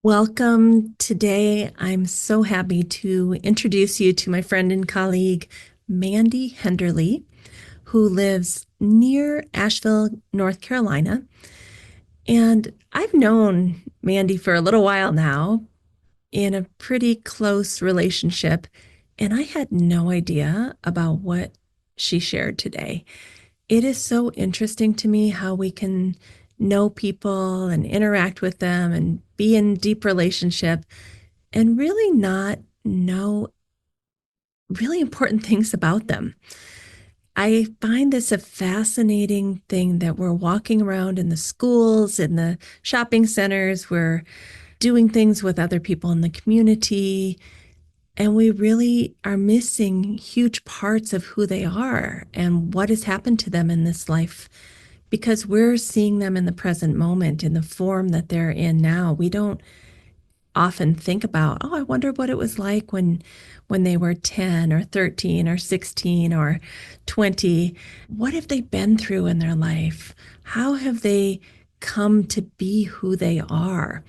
Welcome. Today, I'm so happy to introduce you to my friend and colleague, Mandy Henderly, who lives near Asheville, North Carolina. And I've known Mandy for a little while now in a pretty close relationship, and I had no idea about what she shared today. It is so interesting to me how we can know people and interact with them and be in deep relationship and really not know really important things about them. I find this a fascinating thing that we're walking around in the schools, in the shopping centers, we're doing things with other people in the community, and we really are missing huge parts of who they are and what has happened to them in this life because we're seeing them in the present moment in the form that they're in now. We don't often think about, oh, I wonder what it was like when they were 10 or 13 or 16 or 20. What have they been through in their life? How have they come to be who they are?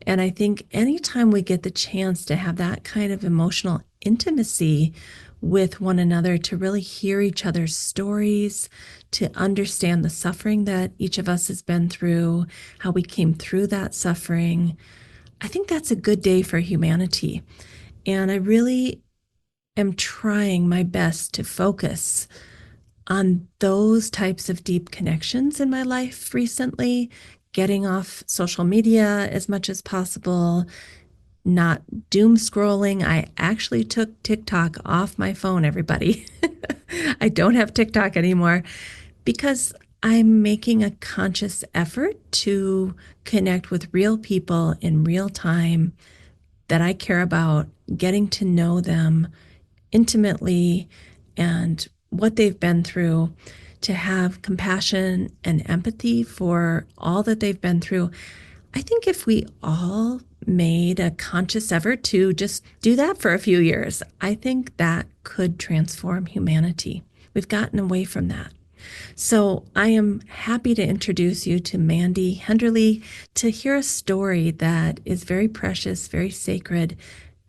And I think anytime we get the chance to have that kind of emotional intimacy with one another, to really hear each other's stories, to understand the suffering that each of us has been through, how we came through that suffering, I think that's a good day for humanity. And I really am trying my best to focus on those types of deep connections in my life recently, getting off social media as much as possible, not doom scrolling. I actually took TikTok off my phone, everybody. I don't have TikTok anymore because I'm making a conscious effort to connect with real people in real time that I care about, getting to know them intimately and what they've been through, to have compassion and empathy for all that they've been through. I think if we all made a conscious effort to just do that for a few years, I think that could transform humanity. We've gotten away from that. So I am happy to introduce you to Mandy Henderly to hear a story that is very precious, very sacred,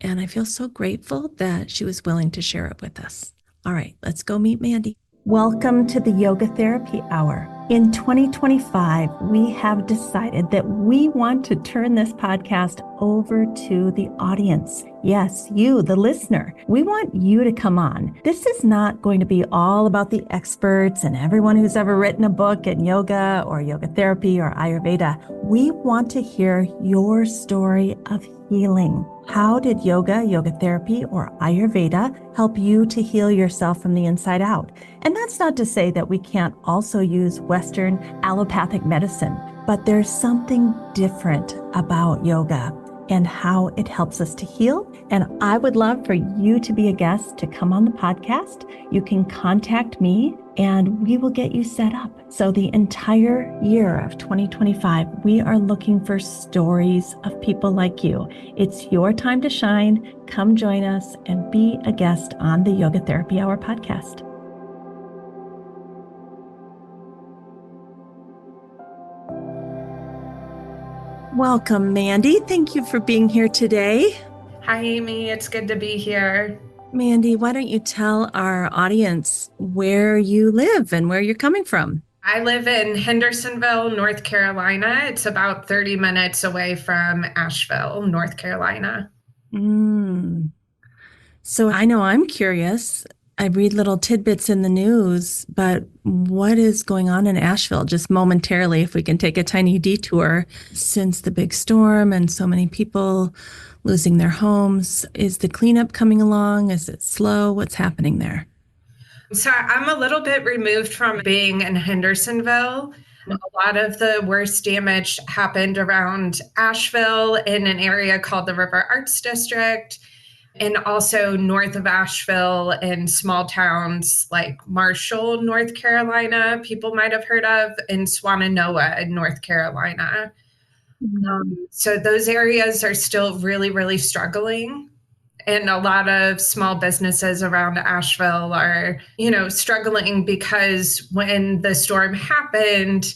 and I feel so grateful that she was willing to share it with us. All right, let's go meet Mandy. Welcome to the Yoga Therapy Hour. In 2025, we have decided that we want to turn this podcast over to the audience. Yes, you, the listener. We want you to come on. This is not going to be all about the experts and everyone who's ever written a book in yoga or yoga therapy or Ayurveda. We want to hear your story of healing. How did yoga therapy, or Ayurveda help you to heal yourself from the inside out? And that's not to say that we can't also use Western allopathic medicine, but there's something different about yoga and how it helps us to heal. And I would love for you to be a guest to come on the podcast. You can contact me and we will get you set up. So the entire year of 2025, we are looking for stories of people like you. It's your time to shine. Come join us and be a guest on the Yoga Therapy Hour podcast. Welcome, Mandy. Thank you for being here today. Hi, Amy. It's good to be here. Mandy, why don't you tell our audience where you live and where you're coming from? I live in Hendersonville, North Carolina. It's about 30 minutes away from Asheville, North Carolina. So I know I'm curious. I read little tidbits in the news, but what is going on in Asheville? Just momentarily, if we can take a tiny detour since the big storm and so many people losing their homes. Is the cleanup coming along? Is it slow? What's happening there? So I'm a little bit removed from being in Hendersonville. A lot of the worst damage happened around Asheville in an area called the River Arts District, and also north of Asheville in small towns like Marshall, North Carolina, people might have heard of, and Swannanoa in North Carolina. So those areas are still really, really struggling. And a lot of small businesses around Asheville are, struggling because when the storm happened,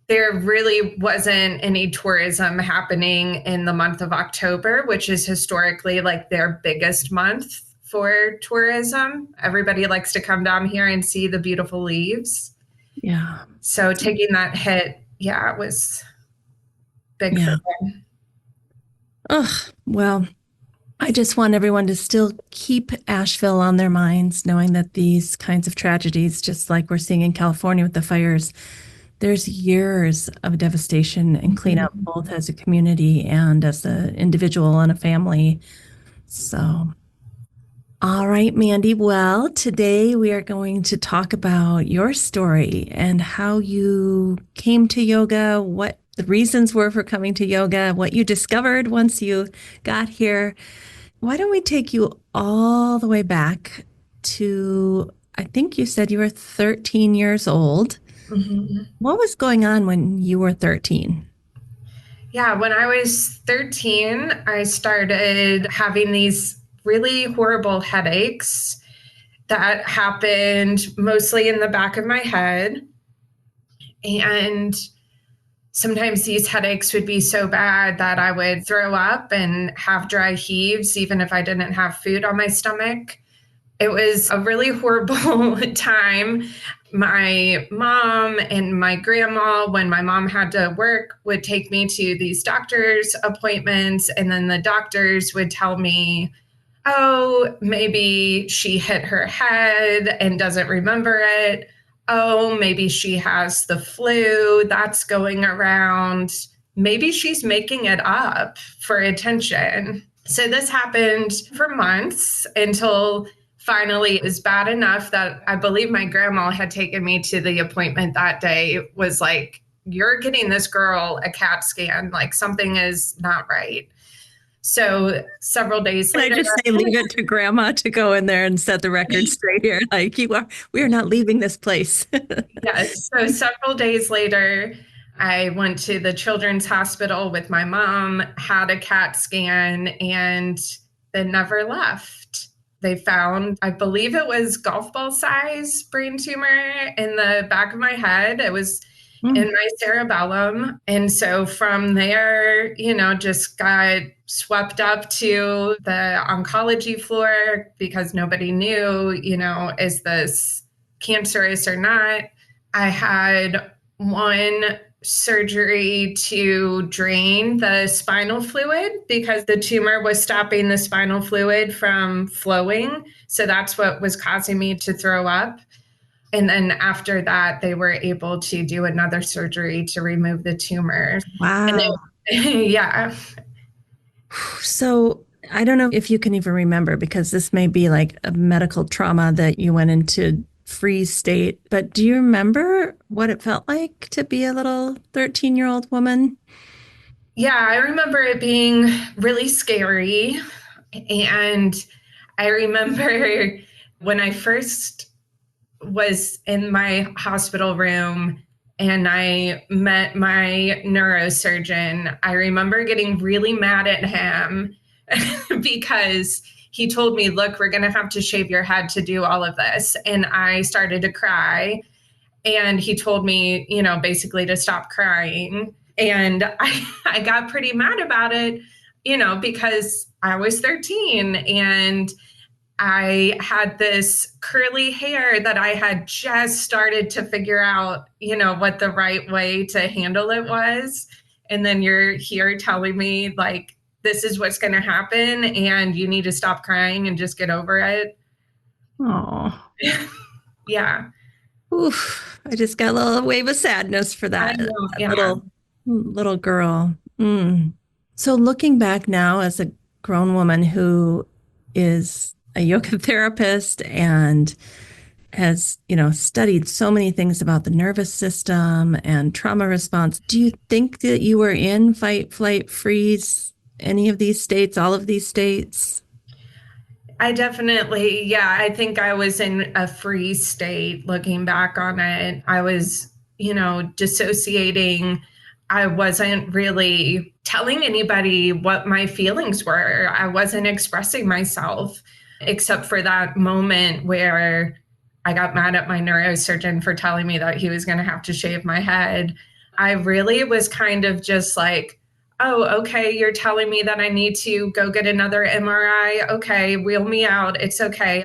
there really wasn't any tourism happening in the month of October, which is historically like their biggest month for tourism. Everybody likes to come down here and see the beautiful leaves. Yeah. So taking that hit, yeah, it was big for Yeah. them. Oh, well, I just want everyone to still keep Asheville on their minds, knowing that these kinds of tragedies, just like we're seeing in California with the fires, there's years of devastation and cleanup, both as a community and as an individual and a family. So, all right, Mandy. Well, today we are going to talk about your story and how you came to yoga, what the reasons were for coming to yoga, what you discovered once you got here. Why don't we take you all the way back to, I think you said you were 13 years old. Mhm. What was going on when you were 13? Yeah, when I was 13, I started having these really horrible headaches that happened mostly in the back of my head. And sometimes these headaches would be so bad that I would throw up and have dry heaves, even if I didn't have food on my stomach. It was a really horrible time. My mom and my grandma, when my mom had to work, would take me to these doctor's appointments, and then the doctors would tell me, oh, maybe she hit her head and doesn't remember it. Oh, maybe she has the flu that's going around. Maybe she's making it up for attention. So this happened for months until finally it was bad enough that I believe my grandma had taken me to the appointment that day, was like, you're getting this girl a CAT scan, like something is not right. So several days Can I later, just say, leave it to grandma to go in there and set the record straight here? Like, we are not leaving this place. yes, so several days later, I went to the children's hospital with my mom, had a CAT scan, and then never left. They found, I believe it was golf ball size brain tumor in the back of my head. It was in Mm. my cerebellum. And so from there, just got swept up to the oncology floor because nobody knew, is this cancerous or not? I had one surgery to drain the spinal fluid because the tumor was stopping the spinal fluid from flowing. So that's what was causing me to throw up. And then after that, they were able to do another surgery to remove the tumor. And Wow. then, yeah. So I don't know if you can even remember because this may be like a medical trauma that you went into freeze state, but do you remember what it felt like to be a little 13-year-old woman? Yeah, I remember it being really scary. And I remember when I first was in my hospital room and I met my neurosurgeon, I remember getting really mad at him because he told me, look, we're going to have to shave your head to do all of this. And I started to cry. And he told me, basically to stop crying. And I got pretty mad about it, because I was 13 and I had this curly hair that I had just started to figure out, what the right way to handle it was. And then you're here telling me, like, this is what's going to happen and you need to stop crying and just get over it. Oh, Yeah, oof. I just got a little wave of sadness for I that, know. that Yeah. little girl. Mm. So looking back now as a grown woman who is a yoga therapist and has, studied so many things about the nervous system and trauma response, do you think that you were in fight, flight, freeze, any of these states, all of these states? I definitely, yeah, I think I was in a freeze state looking back on it. I was, dissociating. I wasn't really telling anybody what my feelings were. I wasn't expressing myself except for that moment where I got mad at my neurosurgeon for telling me that he was going to have to shave my head. I really was kind of just like, oh, okay, you're telling me that I need to go get another MRI. Okay, wheel me out. It's okay.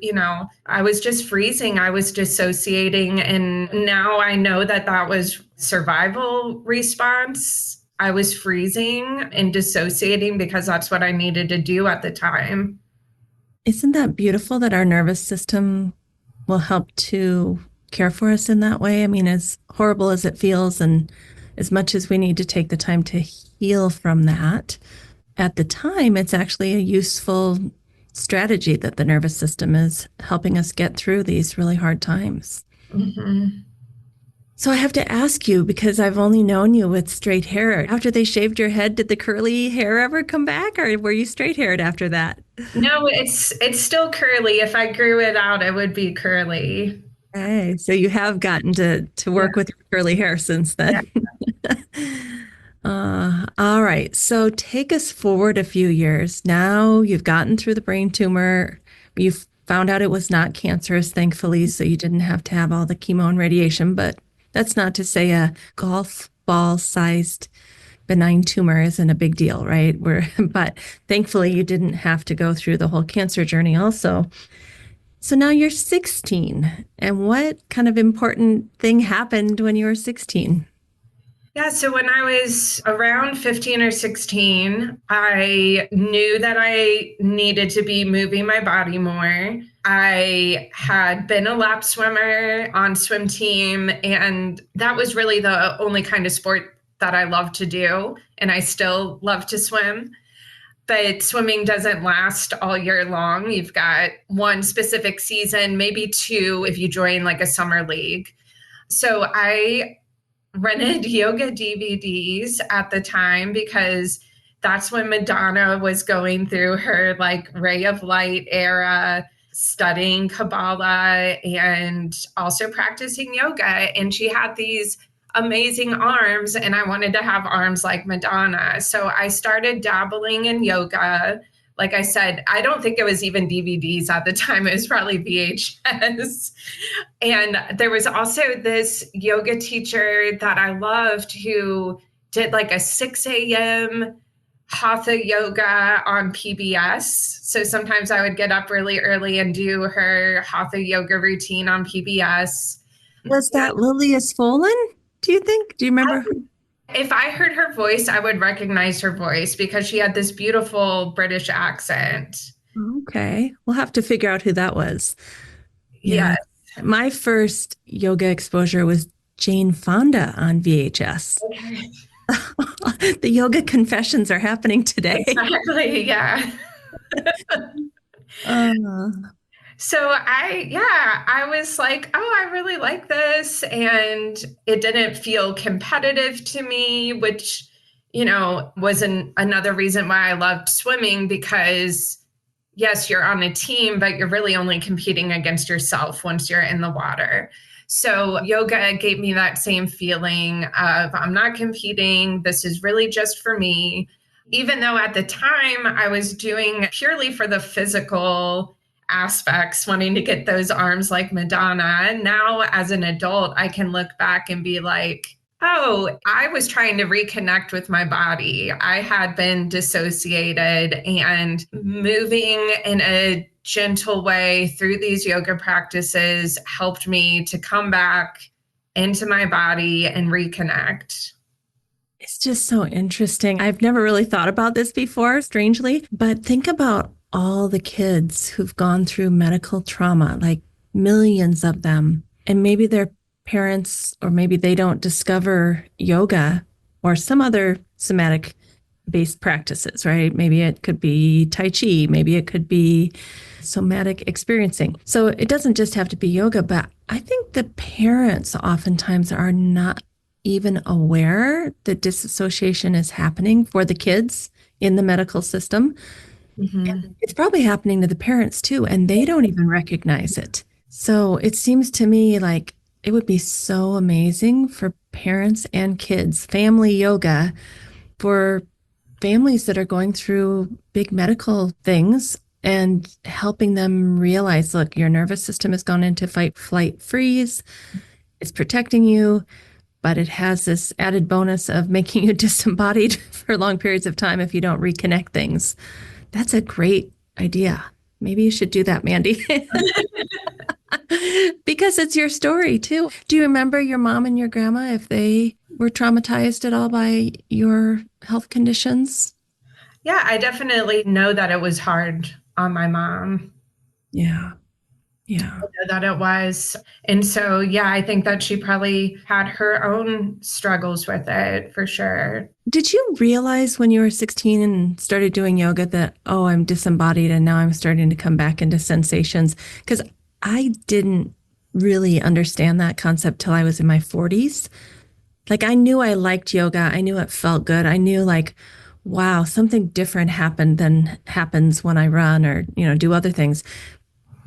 I was just freezing. I was dissociating. And now I know that that was survival response. I was freezing and dissociating because that's what I needed to do at the time. Isn't that beautiful that our nervous system will help to care for us in that way? I mean, as horrible as it feels, and as much as we need to take the time to heal from that, at the time, it's actually a useful strategy that the nervous system is helping us get through these really hard times. Mhm. So I have to ask you, because I've only known you with straight hair. After they shaved your head, did the curly hair ever come back, or were you straight haired after that? No, it's still curly. If I grew it out, it would be curly. Okay, so you have gotten to Yeah. work with your curly hair since Yeah. then. All right. So take us forward a few years. Now you've gotten through the brain tumor. You've found out it was not cancerous, thankfully, so you didn't have to have all the chemo and radiation. But that's not to say a golf ball sized benign tumor isn't a big deal, right? But thankfully you didn't have to go through the whole cancer journey also. So now you're 16. And what kind of important thing happened when you were 16? Yeah, so when I was around 15 or 16, I knew that I needed to be moving my body more. I had been a lap swimmer on swim team, and that was really the only kind of sport that I loved to do. And I still love to swim. But swimming doesn't last all year long. You've got one specific season, maybe two if you join like a summer league. So I rented yoga DVDs at the time because that's when Madonna was going through her like ray of light era, studying Kabbalah and also practicing yoga. And she had these amazing arms, and I wanted to have arms like Madonna. So I started dabbling in yoga. Like I said, I don't think it was even DVDs at the time, it was probably VHS. And there was also this yoga teacher that I loved who did like a 6 a.m. hatha yoga on PBS. So sometimes I would get up really early and do her hatha yoga routine on PBS. Was that Lily Esfolin? Do you think? Do you remember? If I heard her voice, I would recognize her voice because she had this beautiful British accent. Okay. We'll have to figure out who that was. Yeah. Yeah. My first yoga exposure was Jane Fonda on VHS. Okay. The yoga confessions are happening today. Exactly. Yeah. Uh, I was like, oh, I really like this. And it didn't feel competitive to me, which, was another reason why I loved swimming because, yes, you're on a team, but you're really only competing against yourself once you're in the water. So yoga gave me that same feeling of I'm not competing. This is really just for me. Even though at the time I was doing purely for the physical aspects, wanting to get those arms like Madonna. Now, as an adult, I can look back and be like, oh, I was trying to reconnect with my body. I had been dissociated, and moving in a gentle way through these yoga practices helped me to come back into my body and reconnect. it's just so interesting. I've never really thought about this before, strangely, but think about all the kids who've gone through medical trauma, like millions of them, and maybe their parents or maybe they don't discover yoga or some other somatic based practices, right? Maybe it could be Tai Chi, maybe it could be somatic experiencing. So it doesn't just have to be yoga, but I think the parents oftentimes are not even aware that disassociation is happening for the kids in the medical system. Mhm. It's probably happening to the parents too, and they don't even recognize it. So it seems to me like it would be so amazing for parents and kids, family yoga for families that are going through big medical things and helping them realize, look, your nervous system has gone into fight, flight, freeze. It's protecting you. but it has this added bonus of making you disembodied for long periods of time if you don't reconnect things. That's a great idea. Maybe you should do that, Mandy. Because it's your story too. Do you remember your mom and your grandma if they were traumatized at all by your health conditions? Yeah, I definitely know that it was hard on my mom. Yeah. Yeah. I know that it was. And so, yeah, I think that she probably had her own struggles with it for sure. Did you realize when you were 16 and started doing yoga that, oh, I'm disembodied and now I'm starting to come back into sensations? Because I didn't really understand that concept till I was in my 40s. Like I knew I liked yoga. I knew it felt good. I knew like, wow, something different happened than happens when I run or, do other things.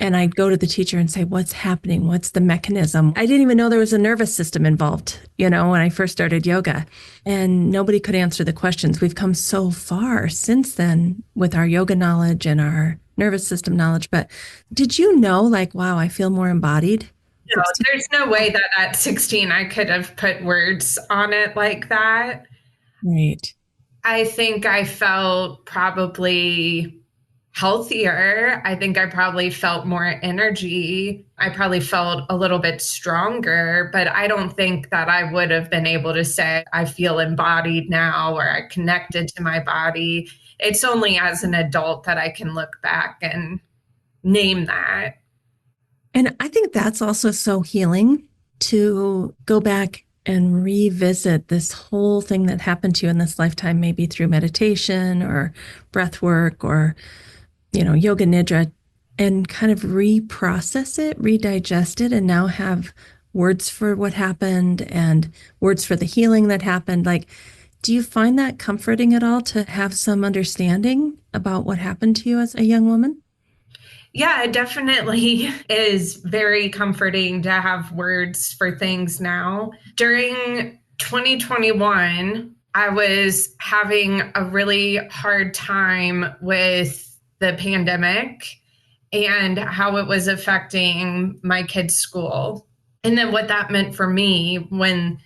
And I'd go to the teacher and say, what's happening? What's the mechanism? I didn't even know there was a nervous system involved, when I first started yoga. And nobody could answer the questions. We've come so far since then with our yoga knowledge and our nervous system knowledge. But did you know, like, wow, I feel more embodied? No, there's no way that at 16 I could have put words on it like that. Right. I think I felt probably healthier. I think I probably felt more energy. I probably felt a little bit stronger, but I don't think that I would have been able to say I feel embodied now or I connected to my body. It's only as an adult that I can look back and name that. And I think that's also so healing to go back and revisit this whole thing that happened to you in this lifetime, maybe through meditation or breath work or, yoga nidra, and kind of reprocess it, redigest it, and now have words for what happened and words for the healing that happened. Like, do you find that comforting at all to have some understanding about what happened to you as a young woman? Yeah, it definitely is very comforting to have words for things now. During 2021, I was having a really hard time with the pandemic and how it was affecting my kids' school. And then what that meant for me when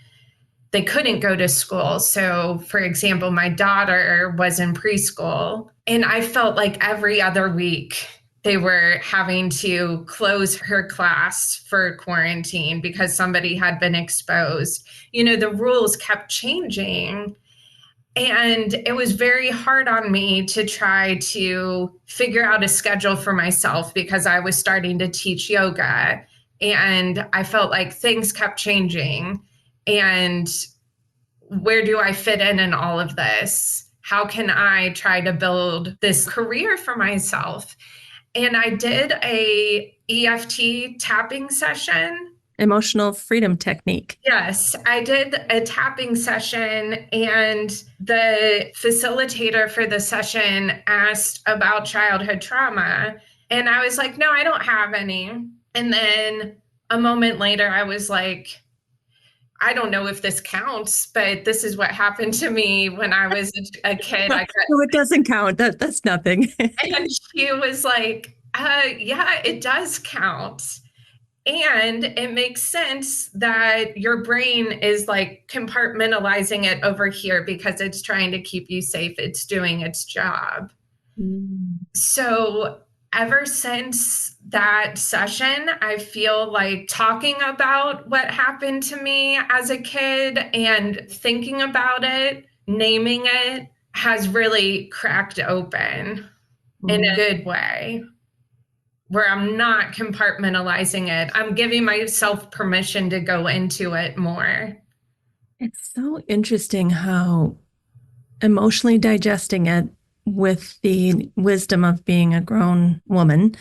they couldn't go to school. So, for example, my daughter was in preschool, and I felt like every other week they were having to close her class for quarantine because somebody had been exposed. The rules kept changing. And it was very hard on me to try to figure out a schedule for myself because I was starting to teach yoga and I felt like things kept changing. And where do I fit in all of this? How can I try to build this career for myself? And I did a EFT tapping session. Emotional freedom technique. Yes, I did a tapping session, and the facilitator for the session asked about childhood trauma. And I was like, no, I don't have any. And then a moment later, I was like, I don't know if this counts, but this is what happened to me when I was a kid. No, it doesn't count. That's nothing. And she was like, yeah, it does count. And it makes sense that your brain is like compartmentalizing it over here because it's trying to keep you safe. It's doing its job. Mm. So, ever since that session, I feel like talking about what happened to me as a kid and thinking about it, naming it, has really cracked open in a good way where I'm not compartmentalizing it. I'm giving myself permission to go into it more. It's so interesting how emotionally digesting it with the wisdom of being a grown woman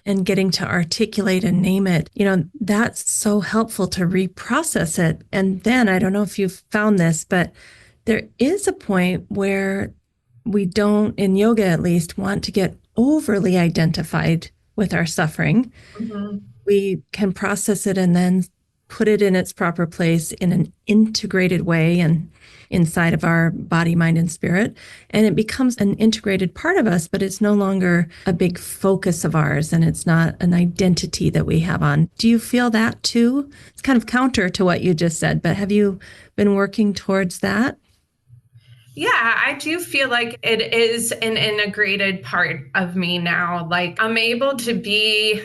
and getting to articulate and name it, that's so helpful to reprocess it. And then I don't know if you've found this, but there is a point where we don't, in yoga at least, want to get overly identified with our suffering. Mhm. We can process it and then put it in its proper place in an integrated way and inside of our body, mind, and spirit. And it becomes an integrated part of us, but it's no longer a big focus of ours and it's not an identity that we have on. Do you feel that too? It's kind of counter to what you just said, but have you been working towards that? Yeah, I do feel like it is an integrated part of me now. Like I'm able to be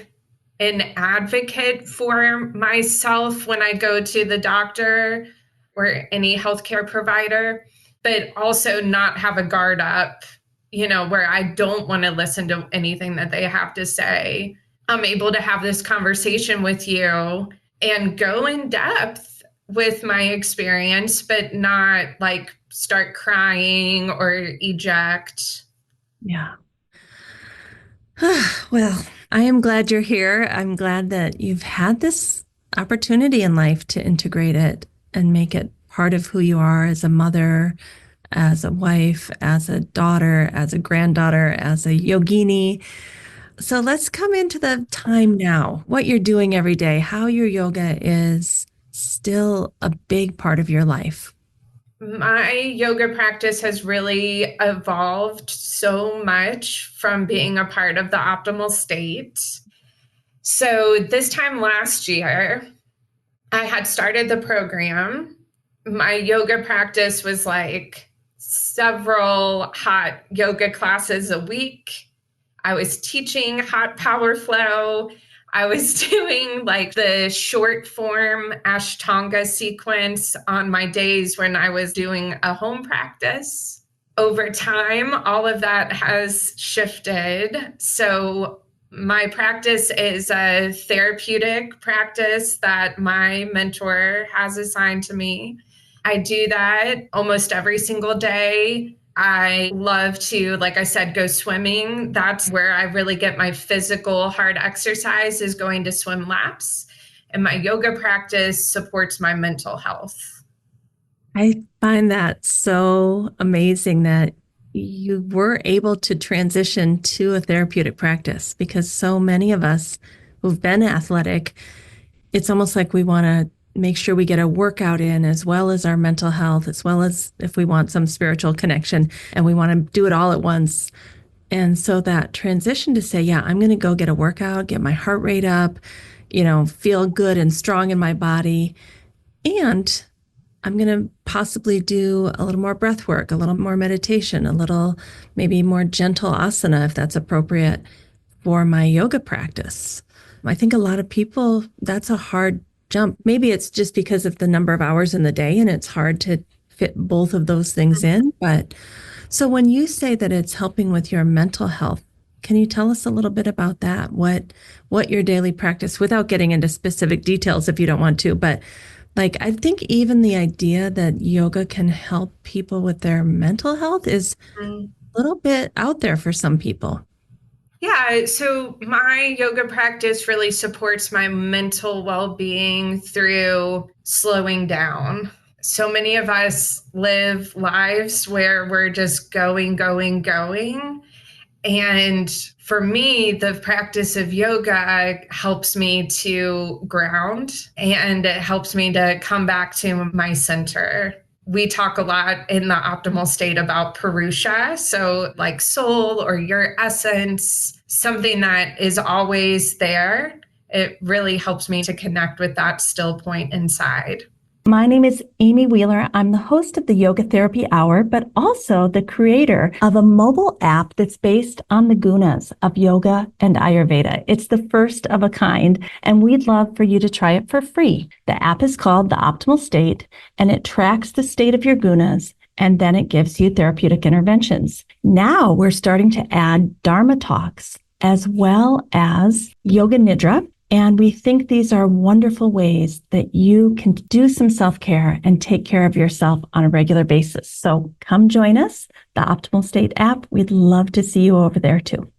an advocate for myself when I go to the doctor or any healthcare provider, but also not have a guard up, where I don't want to listen to anything that they have to say. I'm able to have this conversation with you and go in depth with my experience, but not like start crying or eject. Yeah. Well, I am glad you're here. I'm glad that you've had this opportunity in life to integrate it and make it part of who you are as a mother, as a wife, as a daughter, as a granddaughter, as a yogini. So let's come into the time now, what you're doing every day, how your yoga is still a big part of your life. My yoga practice has really evolved so much from being a part of the optimal state. So, this time last year, I had started the program. My yoga practice was like several hot yoga classes a week. I was teaching hot power flow. I was doing like the short form Ashtanga sequence on my days when I was doing a home practice. Over time, all of that has shifted. So, my practice is a therapeutic practice that my mentor has assigned to me. I do that almost every single day. I love to, like I said, go swimming. That's where I really get my physical hard exercise is going to swim laps. And my yoga practice supports my mental health. I find that so amazing that you were able to transition to a therapeutic practice because so many of us who've been athletic, it's almost like we want to make sure we get a workout in as well as our mental health, as well as if we want some spiritual connection and we want to do it all at once. And so that transition to say, yeah, I'm going to go get a workout, get my heart rate up, feel good and strong in my body. And I'm going to possibly do a little more breath work, a little more meditation, a little maybe more gentle asana if that's appropriate for my yoga practice. I think a lot of people, that's a hard jump. Maybe it's just because of the number of hours in the day and it's hard to fit both of those things in. But so when you say that it's helping with your mental health, can you tell us a little bit about that? What your daily practice, without getting into specific details if you don't want to, but like I think even the idea that yoga can help people with their mental health is a little bit out there for some people. Yeah, so my yoga practice really supports my mental well being through slowing down. So many of us live lives where we're just going, going, going. And for me, the practice of yoga helps me to ground and it helps me to come back to my center. We talk a lot in the optimal state about Purusha, so like soul or your essence, something that is always there. It really helps me to connect with that still point inside. My name is Amy Wheeler. I'm the host of the Yoga Therapy Hour, but also the creator of a mobile app that's based on the gunas of yoga and Ayurveda. It's the first of a kind, and we'd love for you to try it for free. The app is called The Optimal State, and it tracks the state of your gunas, and then it gives you therapeutic interventions. Now we're starting to add Dharma talks as well as Yoga Nidra. And we think these are wonderful ways that you can do some self-care and take care of yourself on a regular basis. So come join us, the Optimal State app. We'd love to see you over there too.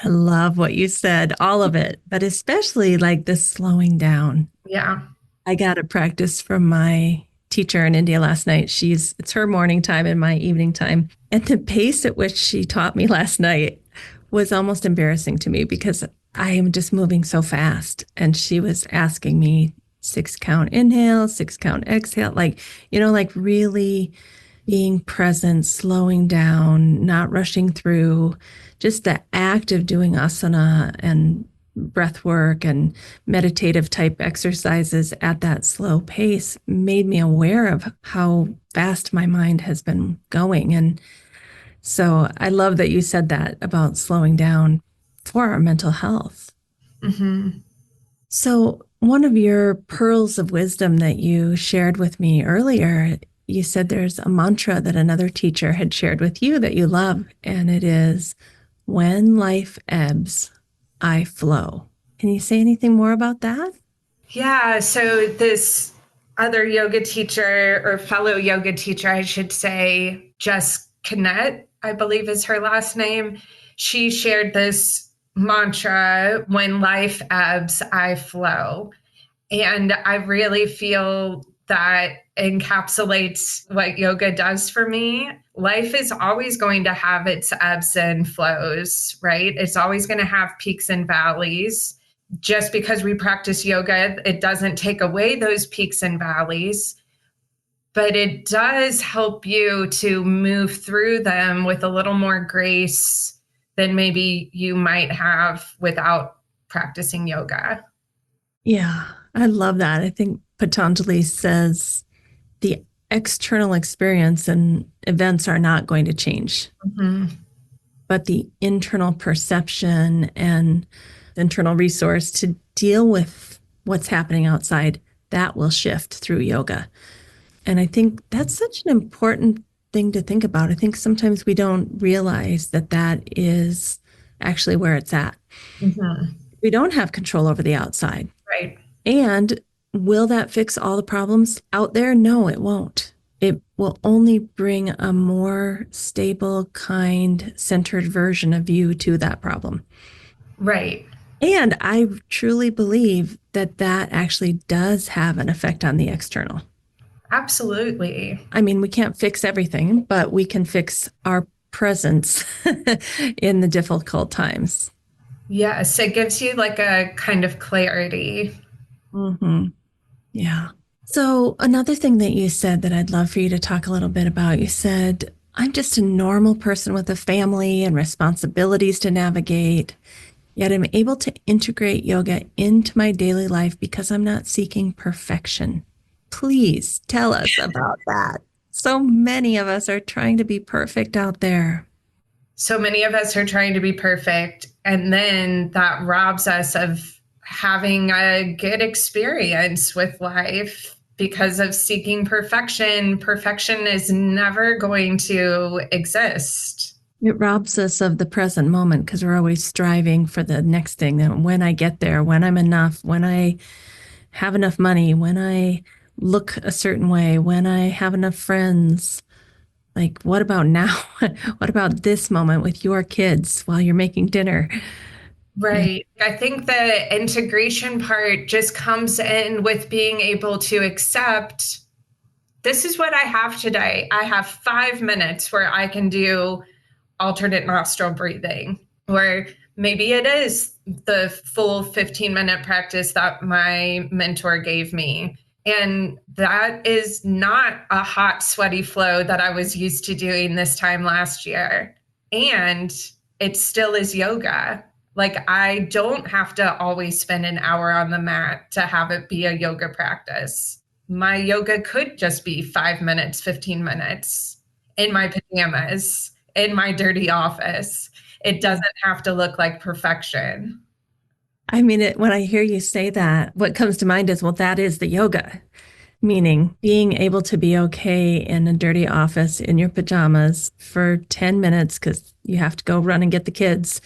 I love what you said, all of it, but especially like the slowing down. Yeah. I got a practice from my teacher in India last night. It's her morning time and my evening time. And the pace at which she taught me last night was almost embarrassing to me because I am just moving so fast. And she was asking me 6 count inhale, 6 count exhale, like, like really being present, slowing down, not rushing through, just the act of doing asana and breath work and meditative type exercises at that slow pace made me aware of how fast my mind has been going. And so I love that you said that about slowing down for our mental health. Mm-hmm. So, one of your pearls of wisdom that you shared with me earlier, you said there's a mantra that another teacher had shared with you that you love, and it is, when life ebbs, I flow. Can you say anything more about that? Yeah. So this other yoga teacher, or fellow yoga teacher, I should say, Just Kennett, I believe is her last name. She shared this mantra, when life ebbs, I flow. And I really feel that encapsulates what yoga does for me. Life is always going to have its ebbs and flows, right? It's always going to have peaks and valleys. Just because we practice yoga, it doesn't take away those peaks and valleys, but it does help you to move through them with a little more grace than maybe you might have without practicing yoga. Yeah, I love that. I think Patanjali says the external experience and events are not going to change, Mm-hmm. but the internal perception and internal resource to deal with what's happening outside, that will shift through yoga. And I think that's such an important thing to think about. I think sometimes we don't realize that that is actually where it's at. Mm-hmm. We don't have control over the outside. Right. And will that fix all the problems out there? No, it won't. It will only bring a more stable, kind, centered version of you to that problem. Right. And I truly believe that that actually does have an effect on the external. Absolutely. I mean, we can't fix everything, but we can fix our presence in the difficult times. Yes, it gives you like a kind of clarity. Mm-hmm. Yeah. So, another thing that you said that I'd love for you to talk a little bit about, you said, I'm just a normal person with a family and responsibilities to navigate, yet I'm able to integrate yoga into my daily life because I'm not seeking perfection. Please tell us about that. So many of us are trying to be perfect out there. So many of us are trying to be perfect, and then that robs us of having a good experience with life because of seeking perfection. Perfection is never going to exist. It robs us of the present moment because we're always striving for the next thing. And when I get there, when I'm enough, when I have enough money, when I look a certain way, when I have enough friends. Like, what about now? What about this moment with your kids while you're making dinner? Right. I think the integration part just comes in with being able to accept, this is what I have today. I have 5 minutes where I can do alternate nostril breathing, or maybe it is the full 15-minute practice that my mentor gave me. And that is not a hot, sweaty flow that I was used to doing this time last year. And it still is yoga. Like, I don't have to always spend an hour on the mat to have it be a yoga practice. My yoga could just be 5 minutes, 15 minutes in my pajamas, in my dirty office. It doesn't have to look like perfection. I mean, when I hear you say that, what comes to mind is, well, that is the yoga, meaning being able to be okay in a dirty office in your pajamas for 10 minutes because you have to go run and get the kids.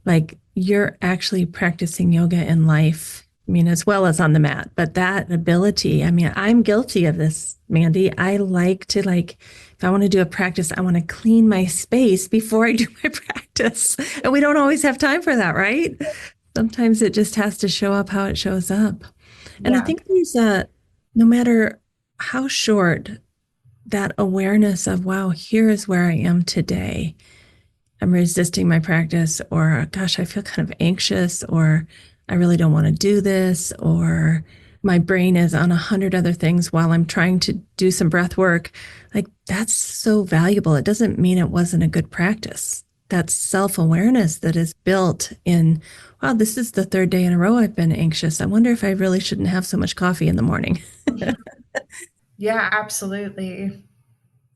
Like, you're actually practicing yoga in life. I mean, as well as on the mat, but that ability, I mean, I'm guilty of this, Mandy. I like to if I want to do a practice, I want to clean my space before I do my practice. And we don't always have time for that, right? Sometimes it just has to show up how it shows up. And I think no matter how short, that awareness of, wow, here is where I am today. I'm resisting my practice, or gosh, I feel kind of anxious, or I really don't want to do this, or my brain is on 100 other things while I'm trying to do some breath work. Like that's so valuable. It doesn't mean it wasn't a good practice. That self awareness that is built in, wow, this is the third day in a row I've been anxious. I wonder if I really shouldn't have so much coffee in the morning. Yeah, absolutely.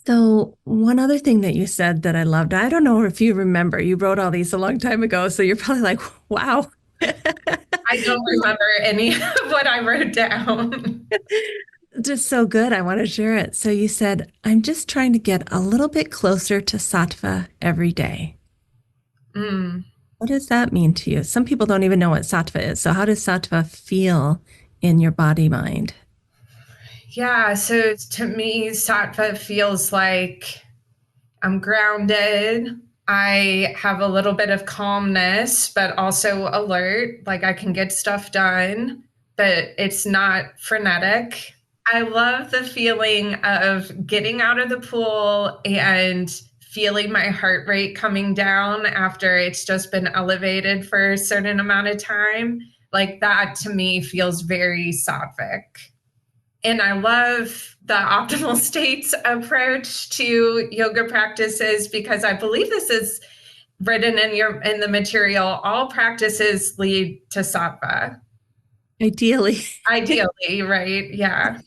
So, one other thing that you said that I loved, I don't know if you remember, you wrote all these a long time ago, so you're probably like, wow. I don't remember any of what I wrote down. Just so good. I want to share it. So, you said, I'm just trying to get a little bit closer to sattva every day. Mm. What does that mean to you? Some people don't even know what sattva is. So, how does sattva feel in your body mind? Yeah, so to me, sattva feels like I'm grounded. I have a little bit of calmness, but also alert. Like I can get stuff done, but it's not frenetic. I love the feeling of getting out of the pool and feeling my heart rate coming down after it's just been elevated for a certain amount of time. Like that to me feels very sattvic. And I love the optimal states approach to yoga practices because I believe this is written in the material. All practices lead to sattva. Ideally. Ideally, right? Yeah.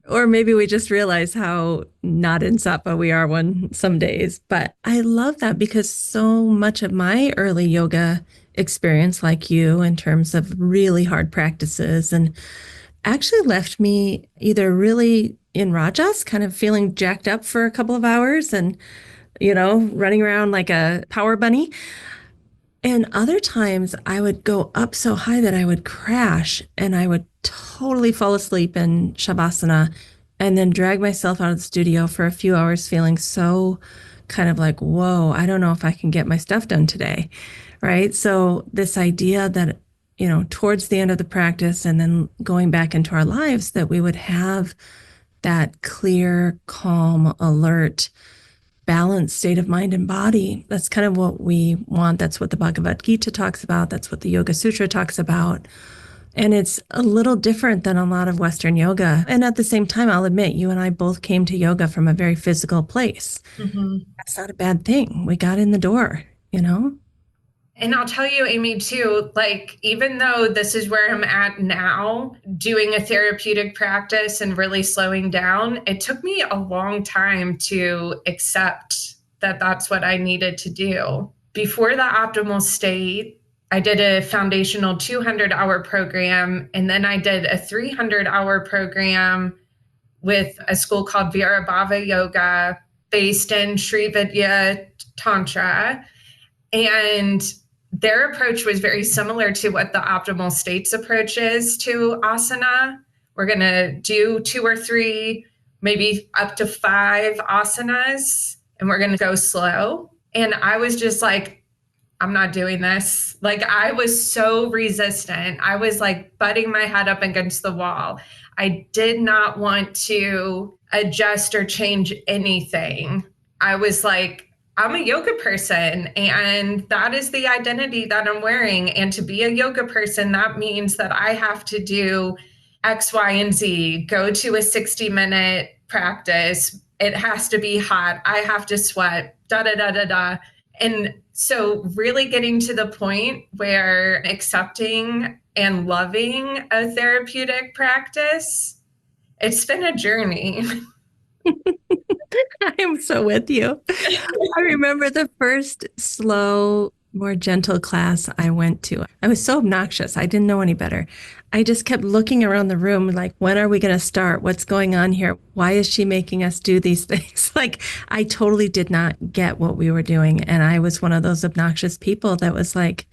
Or maybe we just realize how not in sattva we are one some days. But I love that because so much of my early yoga experience, like you, in terms of really hard practices, and actually left me either really in rajas, kind of feeling jacked up for a couple of hours and, running around like a power bunny, and other times I would go up so high that I would crash and I would totally fall asleep in Shavasana and then drag myself out of the studio for a few hours feeling so kind of like, whoa, I don't know if I can get my stuff done today. Right. So this idea that, towards the end of the practice and then going back into our lives, that we would have that clear, calm, alert, balanced state of mind and body. That's kind of what we want. That's what the Bhagavad Gita talks about. That's what the Yoga Sutra talks about. And it's a little different than a lot of Western yoga. And at the same time, I'll admit, you and I both came to yoga from a very physical place. Mm-hmm. That's not a bad thing. We got in the door. And I'll tell you, Amy, too, like, even though this is where I'm at now, doing a therapeutic practice and really slowing down, it took me a long time to accept that that's what I needed to do. Before the optimal state, I did a foundational 200-hour program, and then I did a 300-hour program with a school called Virabhava Yoga based in Sri Vidya Tantra. And their approach was very similar to what the optimal states approach is to asana. We're going to do 2 or 3, maybe up to 5 asanas, and we're going to go slow. And I was just like, I'm not doing this. Like, I was so resistant. I was like butting my head up against the wall. I did not want to adjust or change anything. I was like, I'm a yoga person and that is the identity that I'm wearing. And to be a yoga person, that means that I have to do X, Y, and Z, go to a 60-minute practice. It has to be hot. I have to sweat, da, da, da, da, da. And so really getting to the point where accepting and loving a therapeutic practice, it's been a journey. I am so with you. I remember the first slow, more gentle class I went to. I was so obnoxious. I didn't know any better. I just kept looking around the room like, when are we going to start? What's going on here? Why is she making us do these things? Like, I totally did not get what we were doing. And I was one of those obnoxious people that was like,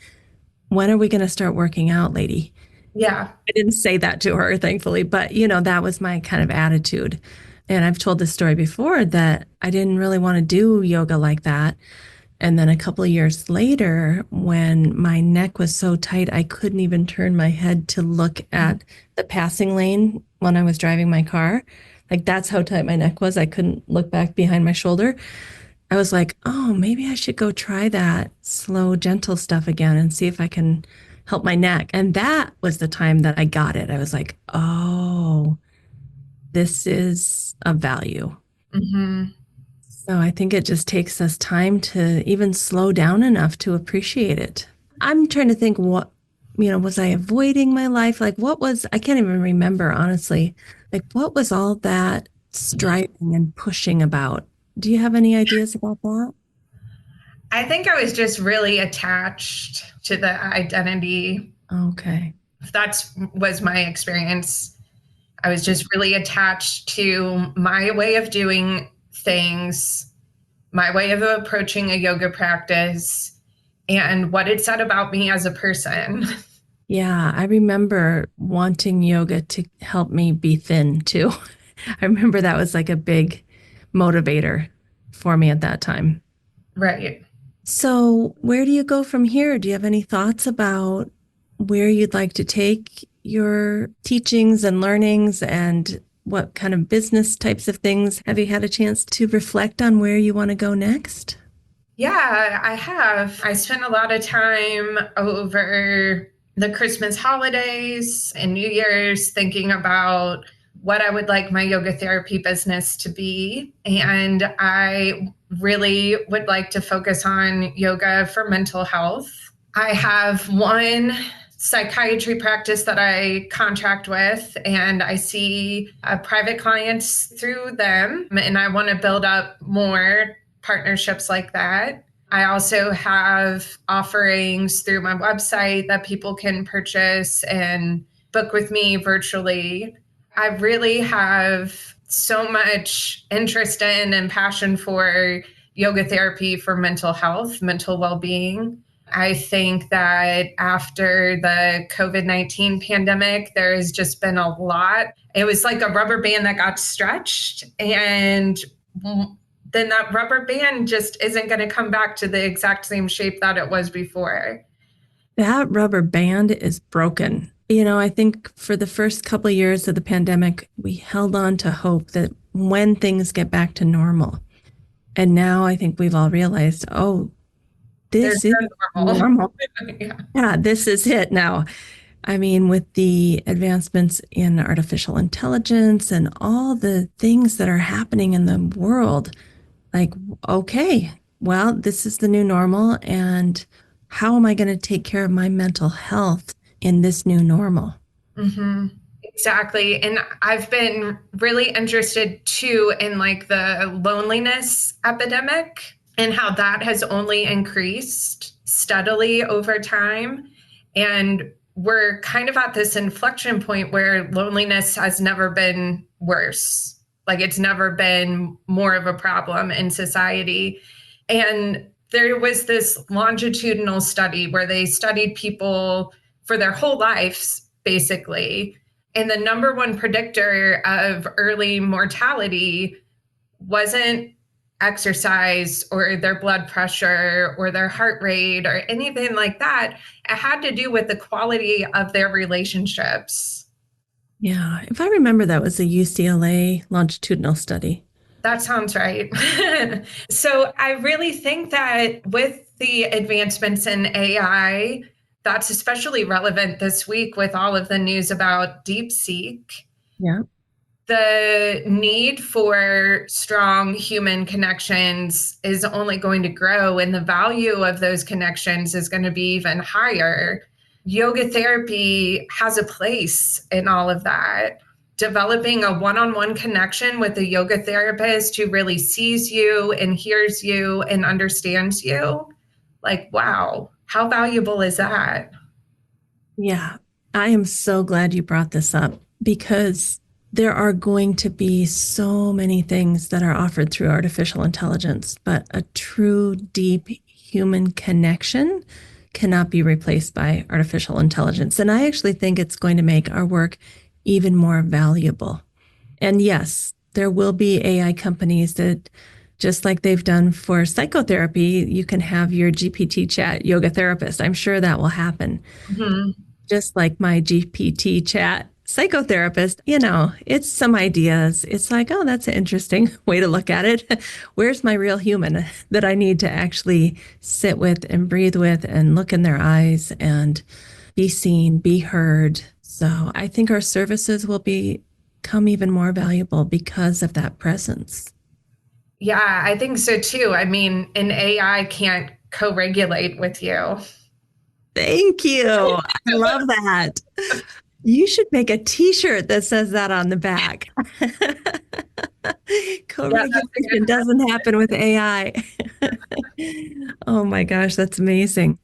when are we going to start working out, lady? Yeah. I didn't say that to her, thankfully, but that was my kind of attitude. And I've told this story before that I didn't really want to do yoga like that. And then a couple of years later, when my neck was so tight, I couldn't even turn my head to look at the passing lane when I was driving my car. Like that's how tight my neck was. I couldn't look back behind my shoulder. I was like, oh, maybe I should go try that slow, gentle stuff again and see if I can help my neck. And that was the time that I got it. I was like, oh, this is of value. Mm-hmm. So I think it just takes us time to even slow down enough to appreciate it. I'm trying to think was I avoiding my life? Like, I can't even remember, honestly. Like, what was all that striving and pushing about? Do you have any ideas about that? I think I was just really attached to the identity. Okay. That was my experience. I was just really attached to my way of doing things, my way of approaching a yoga practice, and what it said about me as a person. Yeah, I remember wanting yoga to help me be thin too. I remember that was like a big motivator for me at that time. Right. So, where do you go from here? Do you have any thoughts about where you'd like to take your teachings and learnings, and what kind of business types of things have you had a chance to reflect on where you want to go next? Yeah, I have. I spent a lot of time over the Christmas holidays and New Year's thinking about what I would like my yoga therapy business to be. And I really would like to focus on yoga for mental health. I have one psychiatry practice that I contract with, and I see private clients through them, and I want to build up more partnerships like that. I also have offerings through my website that people can purchase and book with me virtually. I really have so much interest in and passion for yoga therapy for mental health, mental well being. I think that after the COVID-19 pandemic, there has just been a lot. It was like a rubber band that got stretched, and then that rubber band just isn't going to come back to the exact same shape that it was before. That rubber band is broken. I think for the first couple of years of the pandemic, we held on to hope that when things get back to normal. And now I think we've all realized, oh, There's this is no normal. normal. Yeah. Yeah, this is it now. I mean, with the advancements in artificial intelligence and all the things that are happening in the world, like, okay, well, this is the new normal. And how am I going to take care of my mental health in this new normal? Mm-hmm. Exactly. And I've been really interested too in like the loneliness epidemic and how that has only increased steadily over time. And we're kind of at this inflection point where loneliness has never been worse. Like it's never been more of a problem in society. And there was this longitudinal study where they studied people for their whole lives, basically. And the number one predictor of early mortality wasn't exercise or their blood pressure or their heart rate or anything like that. It had to do with the quality of their relationships. Yeah, if I remember, that was a UCLA longitudinal study. That sounds right. So I really think that with the advancements in AI, that's especially relevant this week with all of the news about DeepSeek. Yeah. The need for strong human connections is only going to grow, and the value of those connections is going to be even higher. Yoga therapy has a place in all of that. Developing a one-on-one connection with a yoga therapist who really sees you and hears you and understands you, like, wow, how valuable is that? Yeah, I am so glad you brought this up, because there are going to be so many things that are offered through artificial intelligence, but a true, deep human connection cannot be replaced by artificial intelligence. And I actually think it's going to make our work even more valuable. And yes, there will be AI companies that, just like they've done for psychotherapy, you can have your GPT chat yoga therapist. I'm sure that will happen. Mm-hmm. Just like my GPT chat psychotherapist, it's some ideas. It's like, oh, that's an interesting way to look at it. Where's my real human that I need to actually sit with and breathe with and look in their eyes and be seen, be heard. So I think our services will become even more valuable because of that presence. Yeah, I think so too. I mean, an AI can't co regulate with you. Thank you. I love that. You should make a t-shirt that says that on the back. Yeah, that's a good Co-regulation doesn't happen with AI. Oh my gosh, that's amazing.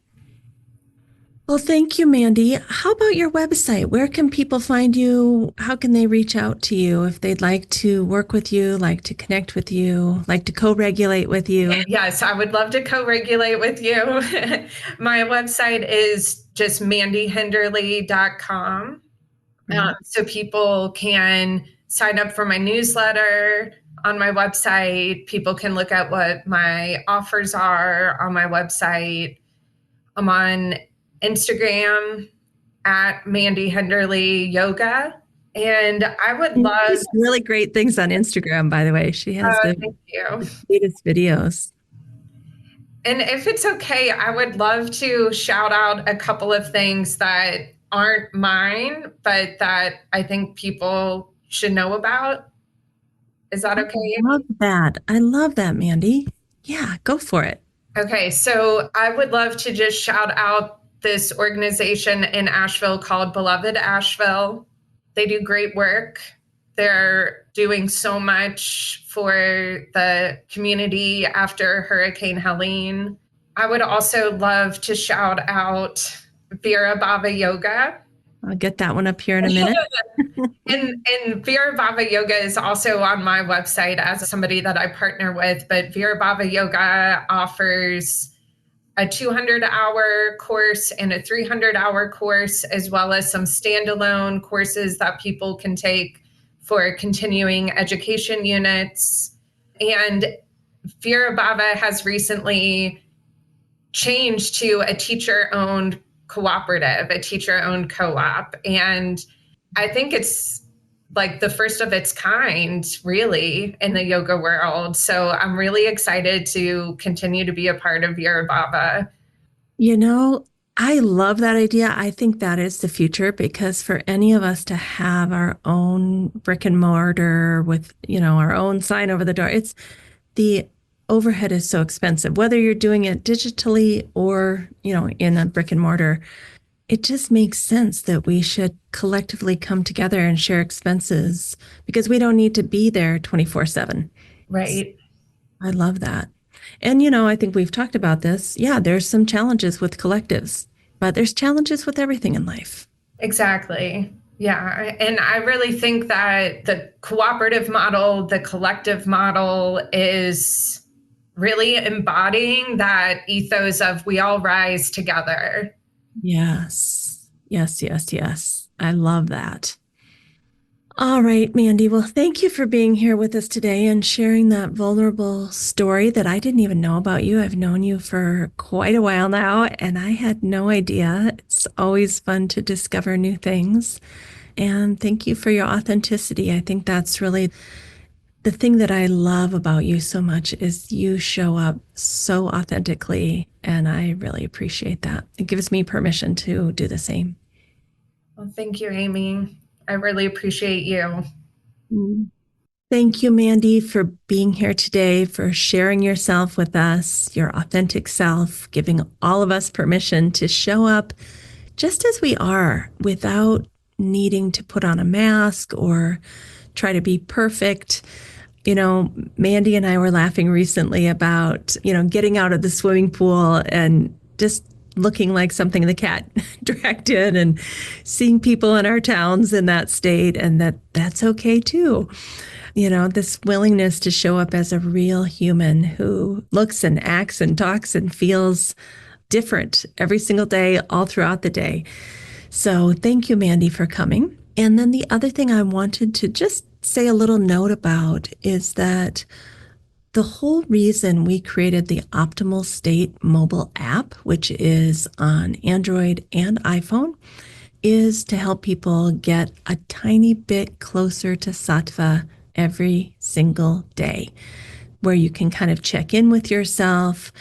Well, thank you, Mandy. How about your website? Where can people find you? How can they reach out to you if they'd like to work with you, like to connect with you, like to co-regulate with you? Yes, I would love to co-regulate with you. My website is just mandyhenderly.com. So people can sign up for my newsletter on my website. People can look at what my offers are on my website. I'm on Instagram at Mandy Henderly Yoga. And I would And love, she does really great things on Instagram, by the way. She has the thank you. sweetest videos. And if it's okay, I would love to shout out a couple of things that aren't mine, but that I think people should know about. Is that I okay? love that. I love that, Mandy. Yeah, go for it. Okay, so I would love to just shout out this organization in Asheville called Beloved Asheville. They do great work. They're doing so much for the community after Hurricane Helene. I would also love to shout out Vera Baba Yoga. I'll get that one up here in a minute. And Vera Baba Yoga is also on my website as somebody that I partner with, but Vera Baba Yoga offers a 200-hour course and a 300-hour course, as well as some standalone courses that people can take for continuing education units. And Vera Baba has recently changed to a teacher-owned cooperative, a teacher-owned co-op. And I think it's like the first of its kind, really, in the yoga world. So I'm really excited to continue to be a part of Vera Baba. You know, I love that idea. I think that is the future because for any of us to have our own brick and mortar with, our own sign over the door, the overhead is so expensive. Whether you're doing it digitally or, in a brick and mortar, it just makes sense that we should collectively come together and share expenses because we don't need to be there 24/7. Right. I love that. And, I think we've talked about this. Yeah, there's some challenges with collectives, but there's challenges with everything in life. Exactly. Yeah. And I really think that the cooperative model, the collective model is really embodying that ethos of we all rise together. Yes. Yes, yes, yes. I love that. All right, Mandy. Well, thank you for being here with us today and sharing that vulnerable story that I didn't even know about you. I've known you for quite a while now, and I had no idea. It's always fun to discover new things. And thank you for your authenticity. I think that's really the thing that I love about you so much is you show up so authentically, and I really appreciate that. It gives me permission to do the same. Well, thank you, Amy. I really appreciate you. Thank you, Mandy, for being here today, for sharing yourself with us, your authentic self, giving all of us permission to show up just as we are without needing to put on a mask or try to be perfect. Mandy and I were laughing recently about, getting out of the swimming pool and just looking like something the cat dragged in and seeing people in our towns in that state and that's okay too. This willingness to show up as a real human who looks and acts and talks and feels different every single day, all throughout the day. So thank you, Mandy, for coming. And then the other thing I wanted to just say a little note about is that the whole reason we created the Optimal State mobile app, which is on Android and iPhone, is to help people get a tiny bit closer to sattva every single day, where you can kind of check in with yourself,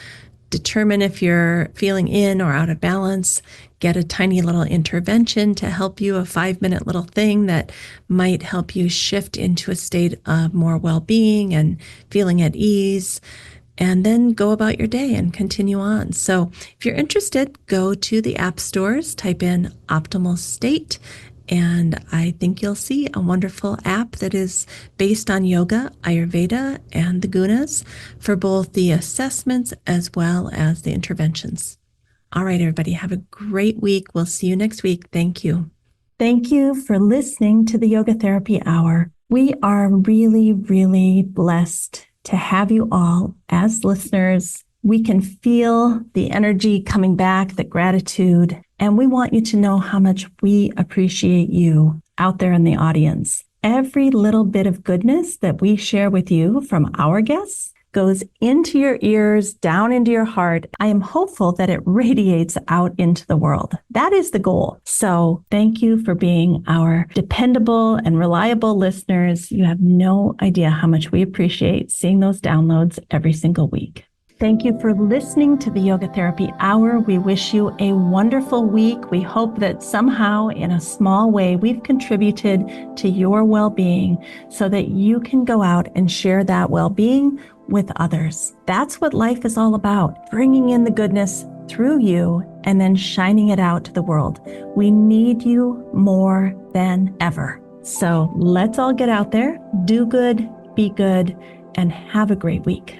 determine if you're feeling in or out of balance, get a tiny little intervention to help you, a 5-minute little thing that might help you shift into a state of more well-being and feeling at ease, and then go about your day and continue on. So if you're interested, go to the app stores, type in Optimal State, and I think you'll see a wonderful app that is based on yoga, Ayurveda, and the gunas for both the assessments as well as the interventions. All right, everybody, have a great week. We'll see you next week. Thank you. Thank you for listening to the Yoga Therapy Hour. We are really, really blessed to have you all as listeners. We can feel the energy coming back, the gratitude, and we want you to know how much we appreciate you out there in the audience. Every little bit of goodness that we share with you from our guests goes into your ears, down into your heart. I am hopeful that it radiates out into the world. That is the goal. So thank you for being our dependable and reliable listeners. You have no idea how much we appreciate seeing those downloads every single week. Thank you for listening to the Yoga Therapy Hour. We wish you a wonderful week. We hope that somehow, in a small way, we've contributed to your well-being so that you can go out and share that well-being with others. That's what life is all about, bringing in the goodness through you and then shining it out to the world. We need you more than ever. So let's all get out there, do good, be good, and have a great week.